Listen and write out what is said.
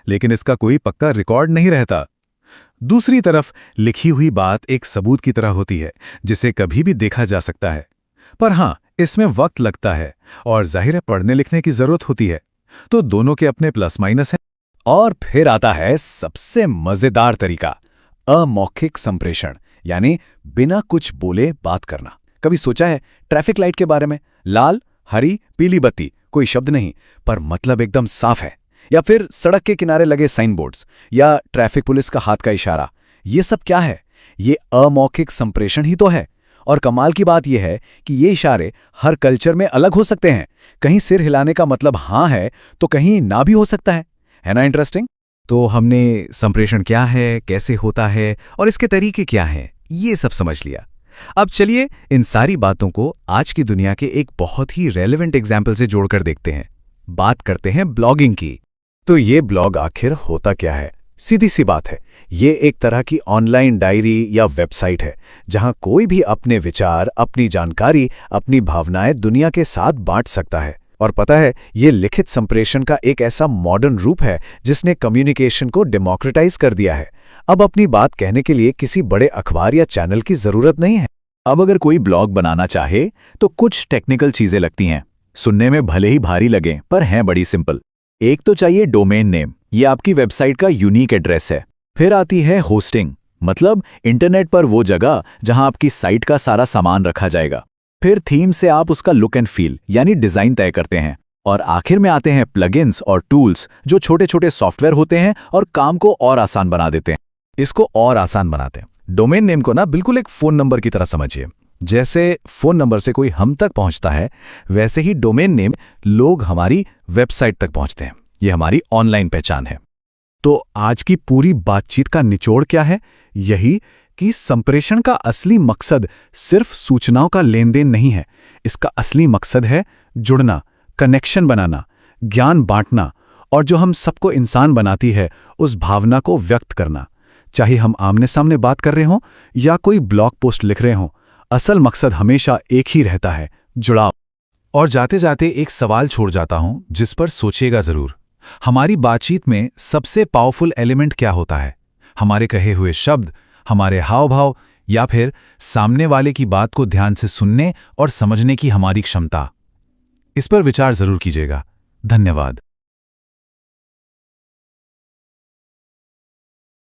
लेकिन इसका कोई पक्का रिकॉर्ड नहीं रहता। दूसरी तरफ लिखी हुई बात एक सबूत की तरह होती है, जिसे कभी भी देखा जा सकता है। पर हाँ, इसमें वक्त लगता है और जाहिर है पढ़ने लिखने की जरूरत होती है। तो दोनों के अपने प्लस माइनस हैं। और फिर आता है सबसे मजेदार तरीका, अमौखिक संप्रेषण, यानी बिना कुछ बोले बात करना। कभी सोचा है ट्रैफिक लाइट के बारे में? लाल, हरी, पीली बत्ती, कोई शब्द नहीं, पर मतलब एकदम साफ है। या फिर सड़क के किनारे लगे साइन बोर्ड्स या ट्रैफिक पुलिस का हाथ का इशारा। ये सब क्या है? ये अमौखिक संप्रेषण ही तो है। और कमाल की बात यह है कि ये इशारे हर कल्चर में अलग हो सकते हैं। कहीं सिर हिलाने का मतलब हाँ है, तो कहीं ना भी हो सकता है ना इंटरेस्टिंग? तो हमने संप्रेषण क्या है, कैसे होता है और इसके तरीके क्या हैं, ये सब समझ लिया। अब चलिए इन सारी बातों को आज की दुनिया के एक बहुत ही रेलेवेंट एग्जाम्पल से जोड़कर देखते हैं। बात करते हैं ब्लॉगिंग की। तो ये ब्लॉग आखिर होता क्या है? सीधी सी बात है, ये एक तरह की ऑनलाइन डायरी या वेबसाइट है जहां कोई भी अपने विचार, अपनी जानकारी, अपनी भावनाएं दुनिया के साथ बांट सकता है। और पता है, ये लिखित संप्रेषण का एक ऐसा मॉडर्न रूप है जिसने कम्युनिकेशन को डेमोक्रेटाइज कर दिया है। अब अपनी बात कहने के लिए किसी बड़े अखबार या चैनल की जरूरत नहीं है। अब अगर कोई ब्लॉग बनाना चाहे तो कुछ टेक्निकल चीजें लगती हैं। सुनने में भले ही भारी लगें, पर हैं बड़ी सिंपल। एक तो चाहिए डोमेन नेम, ये आपकी वेबसाइट का यूनिक एड्रेस है। फिर आती है होस्टिंग, मतलब इंटरनेट पर वो जगह जहां आपकी साइट का सारा सामान रखा जाएगा। फिर थीम से आप उसका लुक एंड फील यानी डिजाइन तय करते हैं। और आखिर में आते हैं प्लगइन्स और टूल्स, जो छोटे छोटे सॉफ्टवेयर होते हैं और काम को और आसान बना देते हैं। इसको और आसान बनाते हैं। डोमेन नेम को ना बिल्कुल एक फोन नंबर की तरह समझिए। जैसे फोन नंबर से कोई हम तक पहुंचता है, वैसे ही डोमेन नेम लोग हमारी वेबसाइट तक पहुंचते हैं। ये हमारी ऑनलाइन पहचान है। तो आज की पूरी बातचीत का निचोड़ क्या है? यही कि संप्रेषण का असली मकसद सिर्फ सूचनाओं का लेन देन नहीं है। इसका असली मकसद है जुड़ना, कनेक्शन बनाना, ज्ञान बांटना और जो हम सबको इंसान बनाती है उस भावना को व्यक्त करना। चाहे हम आमने सामने बात कर रहे हों या कोई ब्लॉग पोस्ट लिख रहे हों, असल मकसद हमेशा एक ही रहता है, जुड़ाव। और जाते जाते एक सवाल छोड़ जाता हूं जिस पर सोचिएगा जरूर। हमारी बातचीत में सबसे पावरफुल एलिमेंट क्या होता है? हमारे कहे हुए शब्द, हमारे हाव भाव, या फिर सामने वाले की बात को ध्यान से सुनने और समझने की हमारी क्षमता? इस पर विचार जरूर कीजिएगा। धन्यवाद।